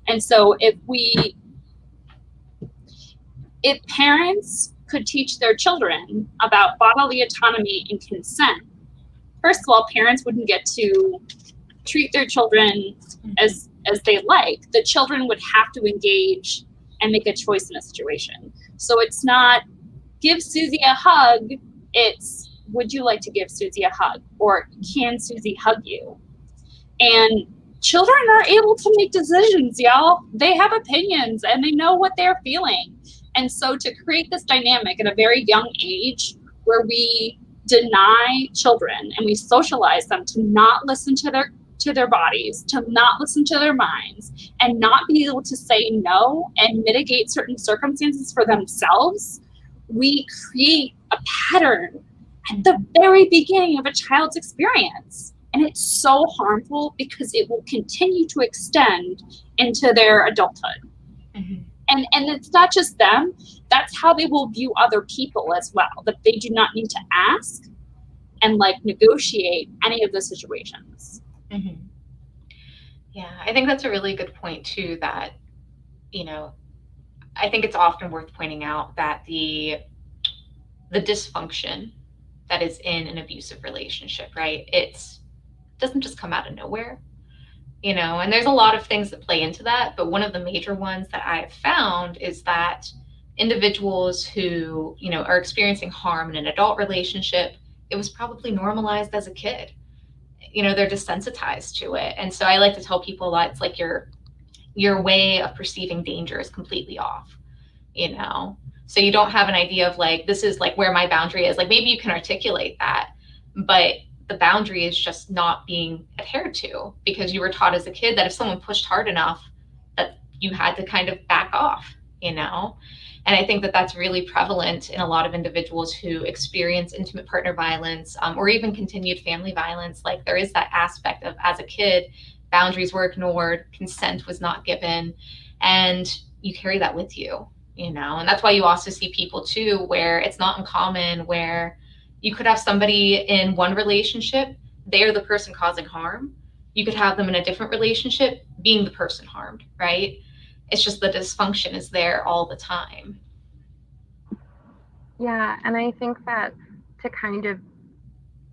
And so if parents could teach their children about bodily autonomy and consent, first of all, parents wouldn't get to treat their children as they like. The children would have to engage and make a choice in a situation. So it's not give Susie a hug, it's would you like to give Susie a hug? Or can Susie hug you? And children are able to make decisions, y'all. They have opinions and they know what they're feeling. And so to create this dynamic at a very young age where we deny children and we socialize them to not listen to their bodies, to not listen to their minds, and not be able to say no and mitigate certain circumstances for themselves, we create a pattern at the very beginning of a child's experience. And it's so harmful because it will continue to extend into their adulthood. Mm-hmm. And it's not just them, that's how they will view other people as well, that they do not need to ask and like negotiate any of the situations. Mm-hmm. Yeah, I think that's a really good point too, that, I think it's often worth pointing out that the dysfunction that is in an abusive relationship, right? It doesn't just come out of nowhere, and there's a lot of things that play into that. But one of the major ones that I've found is that individuals who, are experiencing harm in an adult relationship, it was probably normalized as a kid. They're desensitized to it. And so I like to tell people a lot, it's like your way of perceiving danger is completely off, So you don't have an idea of like, this is like where my boundary is. Like maybe you can articulate that, but the boundary is just not being adhered to because you were taught as a kid that if someone pushed hard enough, that you had to kind of back off, And I think that that's really prevalent in a lot of individuals who experience intimate partner violence, or even continued family violence. Like there is that aspect of, as a kid, boundaries were ignored, consent was not given, and you carry that with you, And that's why you also see people too, where it's not uncommon where you could have somebody in one relationship, they're the person causing harm. You could have them in a different relationship being the person harmed, right? It's just the dysfunction is there all the time. Yeah, and I think that to kind of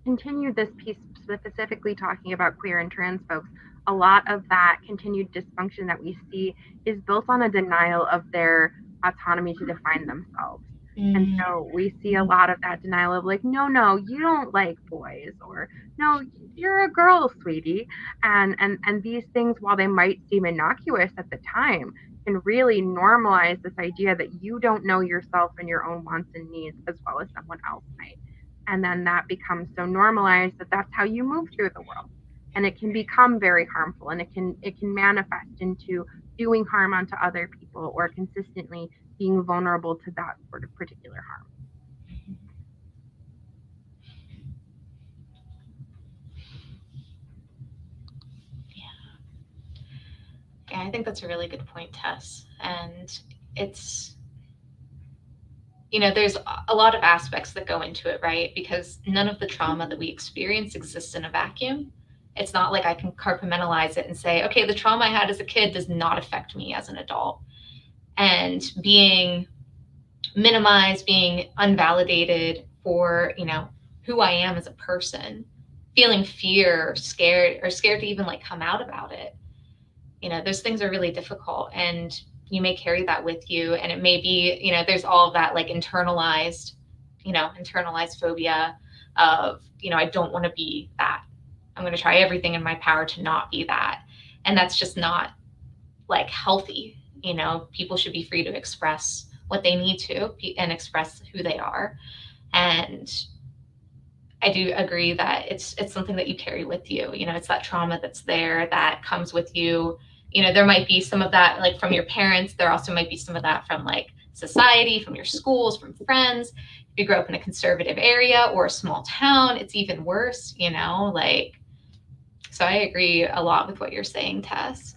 continue this piece, specifically talking about queer and trans folks, a lot of that continued dysfunction that we see is built on a denial of their autonomy to define themselves. And so we see a lot of that denial of like, no, you don't like boys, or no, you're a girl, sweetie. And these things, while they might seem innocuous at the time, can really normalize this idea that you don't know yourself and your own wants and needs as well as someone else might. And then that becomes so normalized that that's how you move through the world. And it can become very harmful, and it can manifest into doing harm onto other people, or consistently being vulnerable to that sort of particular harm. Yeah, I think that's a really good point, Tess. And it's, there's a lot of aspects that go into it, right? Because none of the trauma that we experience exists in a vacuum. It's not like I can compartmentalize it and say, okay, the trauma I had as a kid does not affect me as an adult. And being minimized, being unvalidated for, who I am as a person, feeling fear, scared to even like come out about it. Those things are really difficult, and you may carry that with you. And it may be, there's all of that like internalized phobia of, I don't want to be that. I'm going to try everything in my power to not be that. And that's just not like healthy. People should be free to express what they need to and express who they are. And I do agree that it's something that you carry with you. It's that trauma that's there that comes with you. There might be some of that like from your parents. There also might be some of that from like society, from your schools, from friends. If you grow up in a conservative area or a small town, it's even worse, so I agree a lot with what you're saying, Tess.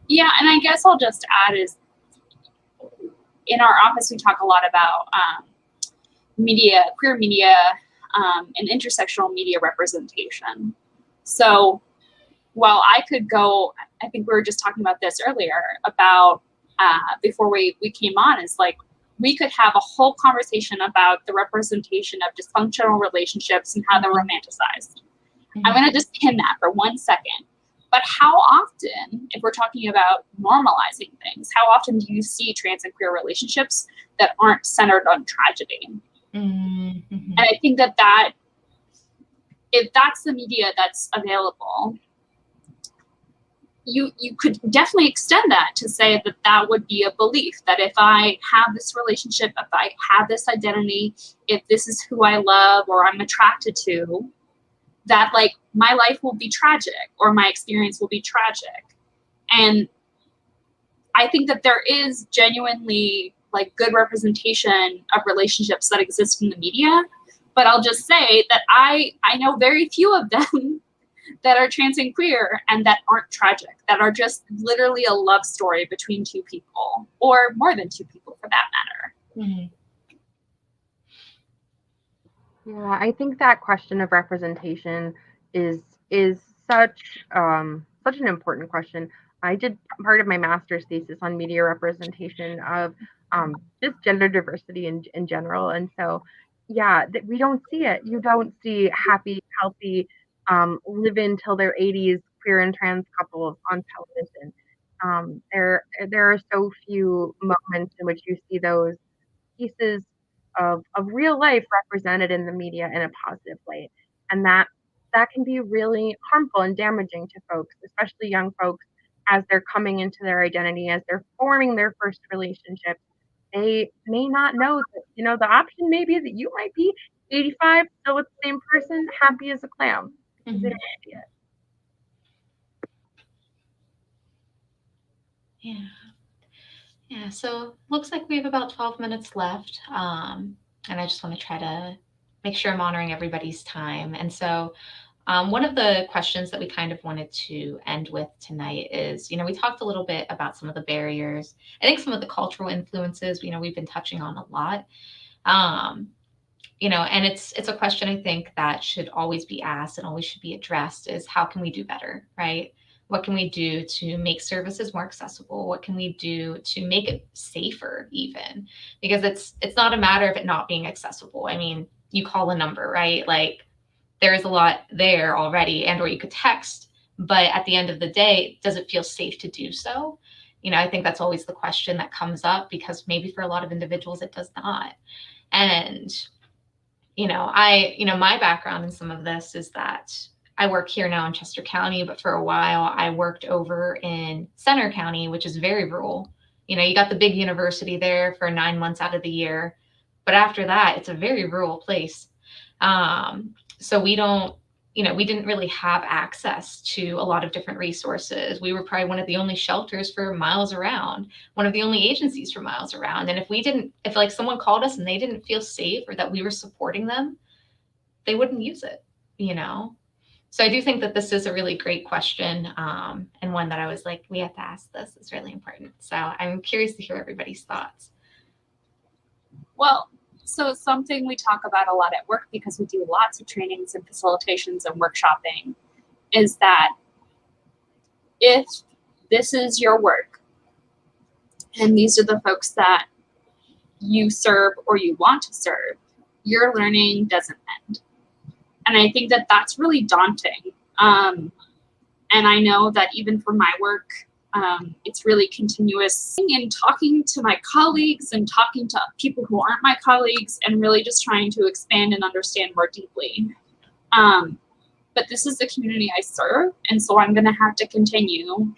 Yeah, and I guess I'll just add is in our office, we talk a lot about media, queer media, and intersectional media representation. So while I could go, I think we were just talking about this earlier about before we came on, is like we could have a whole conversation about the representation of dysfunctional relationships and how they're romanticized. Mm-hmm. I'm going to just pin that for 1 second. But how often, if we're talking about normalizing things, how often do you see trans and queer relationships that aren't centered on tragedy? Mm-hmm. And I think that if that's the media that's available, you could definitely extend that to say that would be a belief, that if I have this relationship, if I have this identity, if this is who I love or I'm attracted to, that like my life will be tragic or my experience will be tragic. And I think that there is genuinely like good representation of relationships that exist in the media, but I'll just say that I know very few of them that are trans and queer and that aren't tragic, that are just literally a love story between two people or more than two people for that matter. Mm-hmm. Yeah, I think that question of representation is such an important question. I did part of my master's thesis on media representation of just gender diversity in general, and so yeah, we don't see it. You don't see happy, healthy, live until their 80s queer and trans couples on television. There are so few moments in which you see those pieces of real life represented in the media in a positive light. And that can be really harmful and damaging to folks, especially young folks, as they're coming into their identity, as they're forming their first relationship. They may not know that, the option may be that you might be 85, still with the same person, happy as a clam. Mm-hmm. They don't see it. Yeah. Yeah, so looks like we have about 12 minutes left. And I just want to try to make sure I'm honoring everybody's time. And so one of the questions that we kind of wanted to end with tonight is, we talked a little bit about some of the barriers. I think some of the cultural influences, we've been touching on a lot. And it's a question I think that should always be asked and always should be addressed is how can we do better, right? What can we do to make services more accessible? What can we do to make it safer even? Because it's not a matter of it not being accessible. I mean, you call a number, right? Like there is a lot there already, and or you could text, but at the end of the day, does it feel safe to do so? I think that's always the question that comes up because maybe for a lot of individuals, it does not. And, my background in some of this is that I work here now in Chester County, but for a while I worked over in Center County, which is very rural. You got the big university there for 9 months out of the year, but after that, it's a very rural place. So we didn't really have access to a lot of different resources. We were probably one of the only shelters for miles around, one of the only agencies for miles around. And if like someone called us and they didn't feel safe or that we were supporting them, they wouldn't use it, So I do think that this is a really great question, and one that I was like, we have to ask this. It's really important. So I'm curious to hear everybody's thoughts. Well, so it's something we talk about a lot at work because we do lots of trainings and facilitations and workshopping, is that if this is your work and these are the folks that you serve or you want to serve, your learning doesn't end. And I think that that's really daunting. And I know that even for my work, it's really continuous and talking to my colleagues and talking to people who aren't my colleagues and really just trying to expand and understand more deeply. But this is the community I serve. And so I'm going to have to continue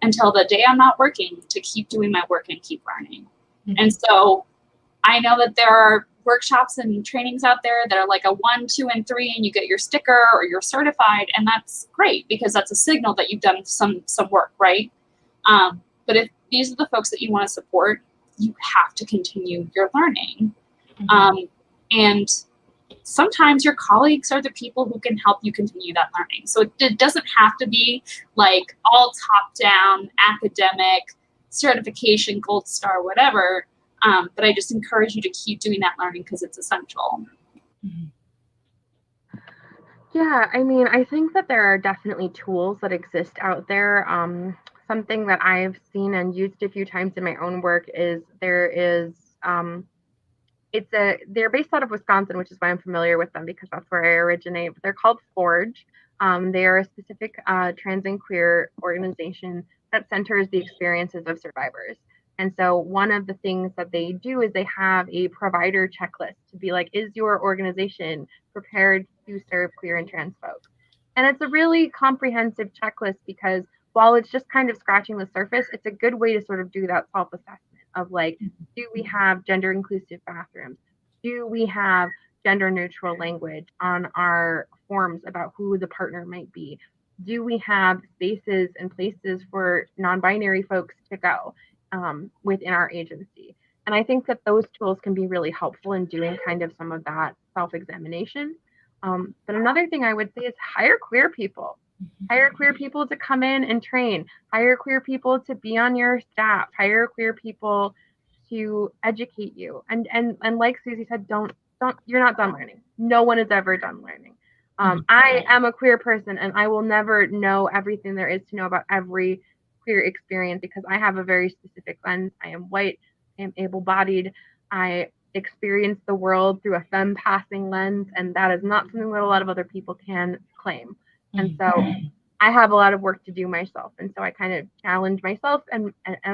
until the day I'm not working to keep doing my work and keep learning. Mm-hmm. And so I know that there are workshops and trainings out there that are like a 1, 2, and 3, and you get your sticker or you're certified, and that's great because that's a signal that you've done some work, right? But if these are the folks that you want to support, you have to continue your learning. Mm-hmm. And sometimes your colleagues are the people who can help you continue that learning. So it doesn't have to be like all top-down academic certification, gold star, whatever. But I just encourage you to keep doing that learning because it's essential. Yeah, I mean, I think that there are definitely tools that exist out there. Something that I've seen and used a few times in my own work is they're based out of Wisconsin, which is why I'm familiar with them because that's where I originate. But they're called Forge. They are a specific trans and queer organization that centers the experiences of survivors. And so one of the things that they do is they have a provider checklist to be like, is your organization prepared to serve queer and trans folks? And it's a really comprehensive checklist because while it's just kind of scratching the surface, it's a good way to sort of do that self-assessment of like, do we have gender inclusive bathrooms? Do we have gender neutral language on our forms about who the partner might be? Do we have spaces and places for non-binary folks to go within our agency? And I think that those tools can be really helpful in doing kind of some of that self-examination. But another thing I would say is hire queer people. Hire queer people to come in and train. Hire queer people to be on your staff. Hire queer people to educate you. And like Susie said, don't you're not done learning. No one is ever done learning. I am a queer person and I will never know everything there is to know about every queer experience because I have a very specific lens. I am white, I am able-bodied, I experience the world through a femme passing lens, and that is not something that a lot of other people can claim. And so I have a lot of work to do myself. And so I kind of challenge myself and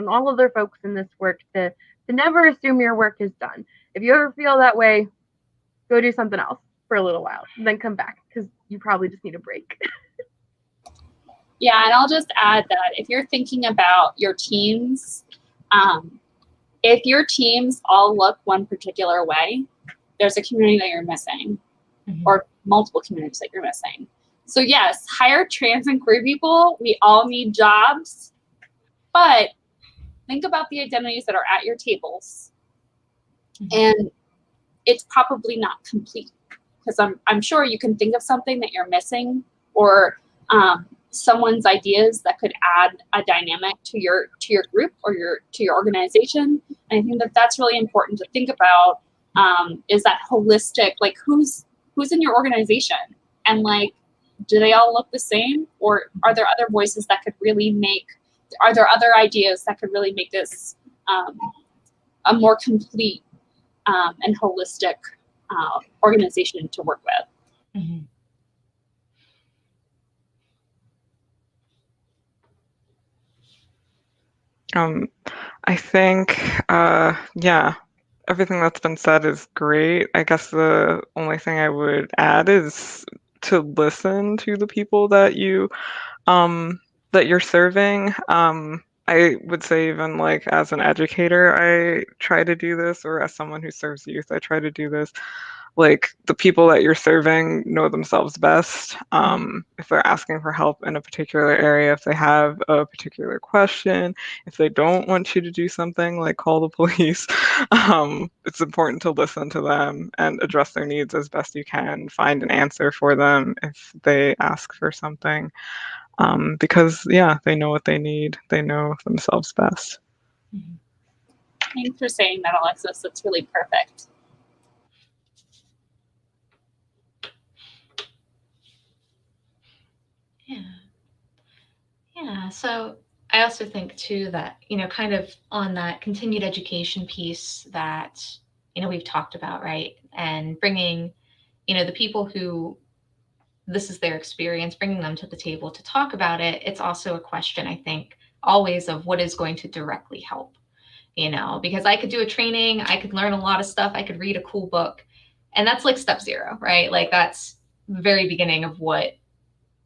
all other folks in this work to never assume your work is done. If you ever feel that way, go do something else for a little while, and then come back because you probably just need a break. Yeah, and I'll just add that if you're thinking about your teams, if your teams all look one particular way, there's a community that you're missing, or multiple communities that you're missing. So yes, hire trans and queer people. We all need jobs, but think about the identities that are at your tables, and it's probably not complete because I'm sure you can think of something that you're missing, or someone's ideas that could add a dynamic to your group or to your organization. And I think that that's really important to think about. Is that holistic? Like who's in your organization, and like, do they all look the same, or are there other voices that could really are there other ideas that could really make this a more complete and holistic organization to work with? I think, yeah, everything that's been said is great. I guess the only thing I would add is to listen to the people that you're serving. I would say even like as an educator, I try to do this, or as someone who serves youth, I try to do this. like the people that you're serving know themselves best. If they're asking for help in a particular area, if they have a particular question, if they don't want you to do something, like call the police, it's important to listen to them and address their needs as best you can, find an answer for them if they ask for something. Because yeah, they know what they need. They know themselves best. Thanks for saying that, Alexis. That's really perfect. Yeah. So I also think too that, kind of on that continued education piece that, we've talked about, right? And bringing, the people who this is their experience, bringing them to the table to talk about it. It's also a question, I think, always of what is going to directly help, because I could do a training, I could learn a lot of stuff, I could read a cool book, and that's like step zero, right? Like that's the very beginning of what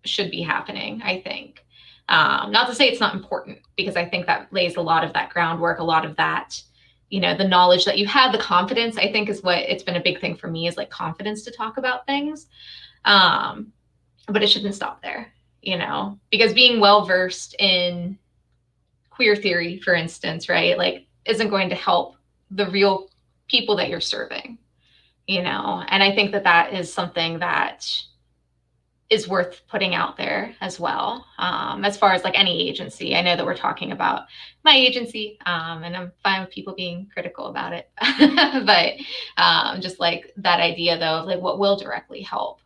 should be happening, I think. Not to say it's not important, because I think that lays a lot of that groundwork, a lot of that, the knowledge that you have, the confidence, I think is what it's been a big thing for me, is like confidence to talk about things. But it shouldn't stop there, because being well-versed in queer theory, for instance, right, like isn't going to help the real people that you're serving, and I think that that is something that is worth putting out there as well. As far as like any agency, I know that we're talking about my agency, and I'm fine with people being critical about it, but just like that idea though, of like what will directly help,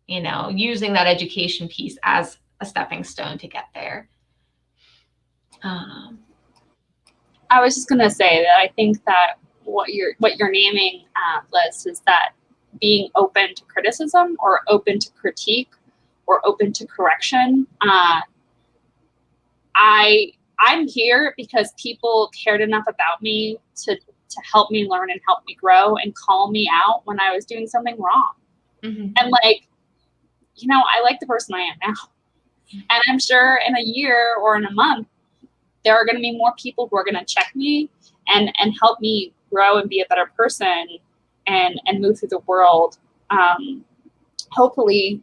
using that education piece as a stepping stone to get there. I was just gonna say that I think that what you're naming, Liz, is that being open to criticism or open to critique or open to correction. I'm here because people cared enough about me to help me learn and help me grow and call me out when I was doing something wrong. Mm-hmm. And like, I like the person I am now. And I'm sure in a year or in a month, there are going to be more people who are going to check me and help me grow and be a better person and move through the world, hopefully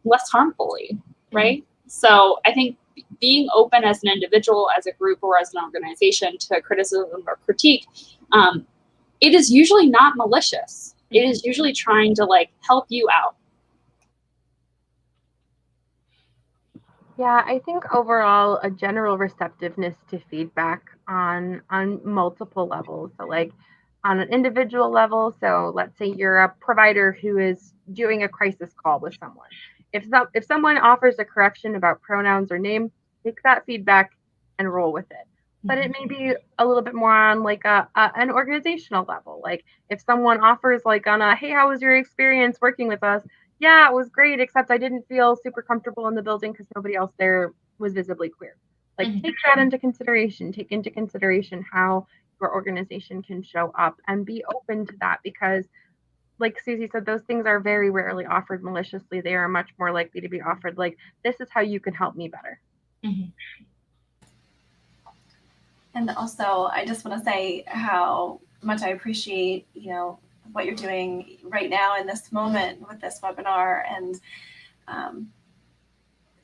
less harmfully, right? Mm-hmm. So I think being open as an individual, as a group, or as an organization to criticism or critique, it is usually not malicious. Mm-hmm. It is usually trying to like help you out. Yeah, I think overall a general receptiveness to feedback on multiple levels. So like on an individual level, so let's say you're a provider who is doing a crisis call with someone. If someone offers a correction about pronouns or name, take that feedback and roll with it. But it may be a little bit more on like an organizational level. Like if someone offers like on a, hey, how was your experience working with us? Yeah, it was great, except I didn't feel super comfortable in the building because nobody else there was visibly queer. Like take that into consideration. Take into consideration how your organization can show up and be open to that, because like Susie said, those things are very rarely offered maliciously. They are much more likely to be offered like, this is how you can help me better. Mm-hmm. And also, I just want to say how much I appreciate, what you're doing right now in this moment with this webinar, and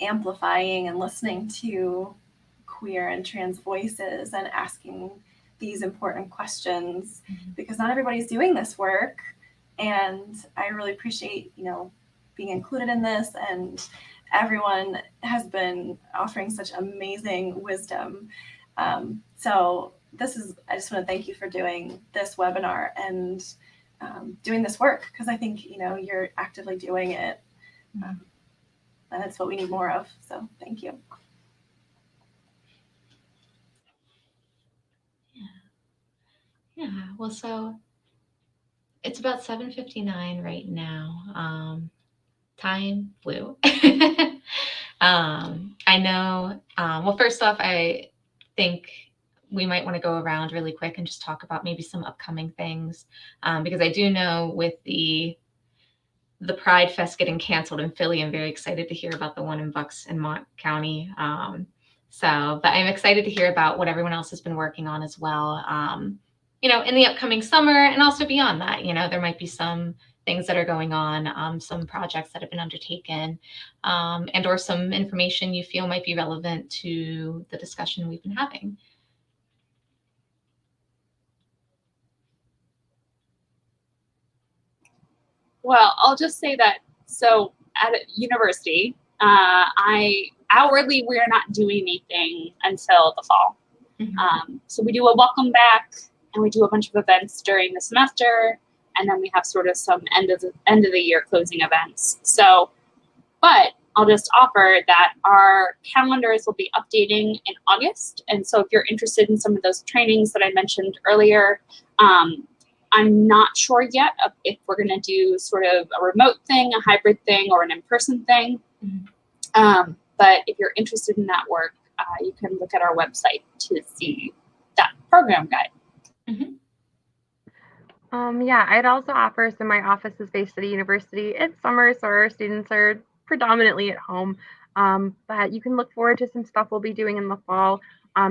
amplifying and listening to queer and trans voices and asking these important questions, because not everybody's doing this work. And I really appreciate, being included in this, and everyone has been offering such amazing wisdom. So I just want to thank you for doing this webinar and doing this work, because I think, you're actively doing it. And that's what we need more of. So thank you. Yeah. Well, so it's about 7:59 right now. Time flew. I know. Well, first off, I think we might want to go around really quick and just talk about maybe some upcoming things, because I do know with the Pride Fest getting canceled in Philly, I'm very excited to hear about the one in Bucks and Mont County. But I'm excited to hear about what everyone else has been working on as well. in the upcoming summer and also beyond that. There might be some things that are going on, some projects that have been undertaken, and or some information you feel might be relevant to the discussion we've been having. Well, I'll just say that, so at a university, outwardly, we're not doing anything until the fall. Mm-hmm. So we do a welcome back, and we do a bunch of events during the semester, and then we have sort of some end of the year closing events. So, but I'll just offer that our calendars will be updating in August. And so if you're interested in some of those trainings that I mentioned earlier, I'm not sure yet if we're going to do sort of a remote thing, a hybrid thing, or an in-person thing. Mm-hmm. But if you're interested in that work, you can look at our website to see that program guide. Mm-hmm. Yeah, I'd also offer, so my office is based at a university. It's summer, so our students are predominantly at home. But you can look forward to some stuff we'll be doing in the fall.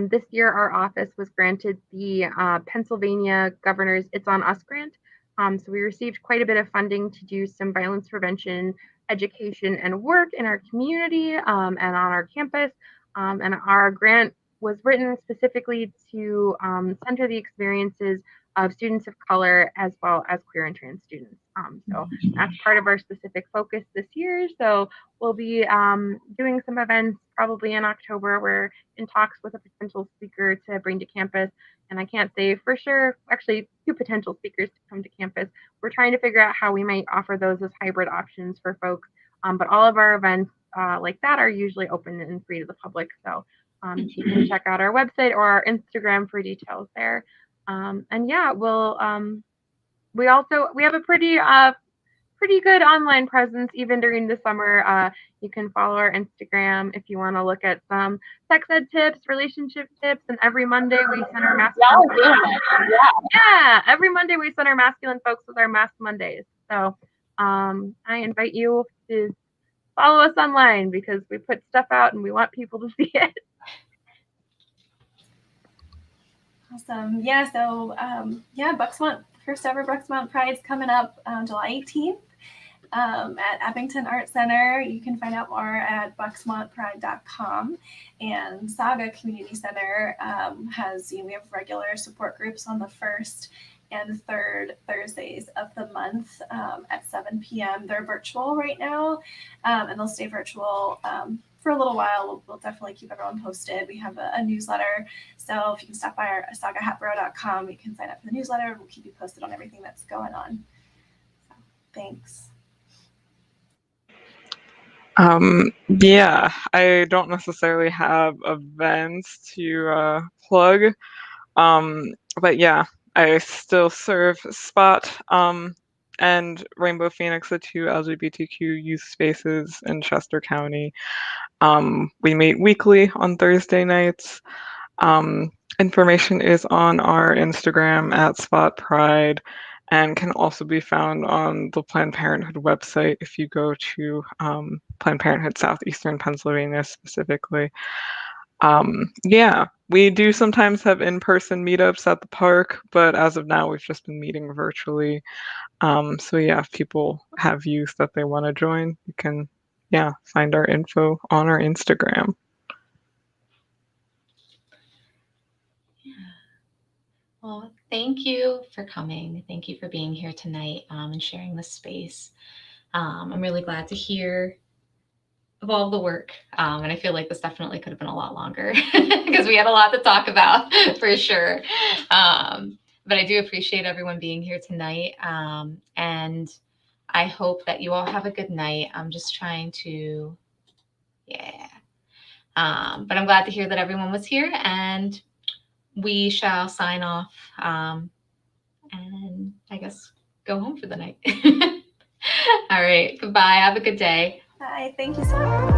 This year, our office was granted the Pennsylvania Governor's It's On Us grant. So we received quite a bit of funding to do some violence prevention, education, and work in our community and on our campus. And our grant was written specifically to center the experiences of students of color as well as queer and trans students. So that's part of our specific focus this year. So we'll be doing some events probably in October. We're in talks with a potential speaker to bring to campus. And I can't say for sure, actually 2 potential speakers to come to campus. We're trying to figure out how we might offer those as hybrid options for folks. But all of our events like that are usually open and free to the public. So you can check out our website or our Instagram for details there. And yeah, we have a pretty good online presence even during the summer. You can follow our Instagram if you want to look at some sex ed tips, relationship tips, and every Monday we send our masculine. Yeah, every Monday we send our masculine folks with our Mask Mondays. So I invite you to follow us online because we put stuff out and we want people to see it. Awesome. Yeah, so Bucksmont, first ever Bucksmont Pride's coming up July 18th at Abington Art Center. You can find out more at bucksmontpride.com. And Saga Community Center we have regular support groups on the first and third Thursdays of the month at 7 p.m. They're virtual right now, and they'll stay virtual for a little while. We'll definitely keep everyone posted. We have a newsletter, so if you can stop by our sagahatboro.com, you can sign up for the newsletter. We'll keep you posted on everything that's going on. So, thanks. Yeah, I don't necessarily have events to plug, but yeah, I still serve SPOT and Rainbow Phoenix, the 2 LGBTQ youth spaces in Chester County. We meet weekly on Thursday nights. Information is on our Instagram at Spot Pride and can also be found on the Planned Parenthood website if you go to Planned Parenthood Southeastern Pennsylvania specifically. Yeah, we do sometimes have in-person meetups at the park, but as of now, we've just been meeting virtually. So yeah, if people have youth that they want to join, you can, find our info on our Instagram. Well, thank you for coming. Thank you for being here tonight and sharing this space. I'm really glad to hear of all the work. And I feel like this definitely could have been a lot longer because we had a lot to talk about for sure. But I do appreciate everyone being here tonight. And I hope that you all have a good night. I'm just trying to, but I'm glad to hear that everyone was here, and we shall sign off and I guess go home for the night. All right. Goodbye. Have a good day. Bye. Thank you so much.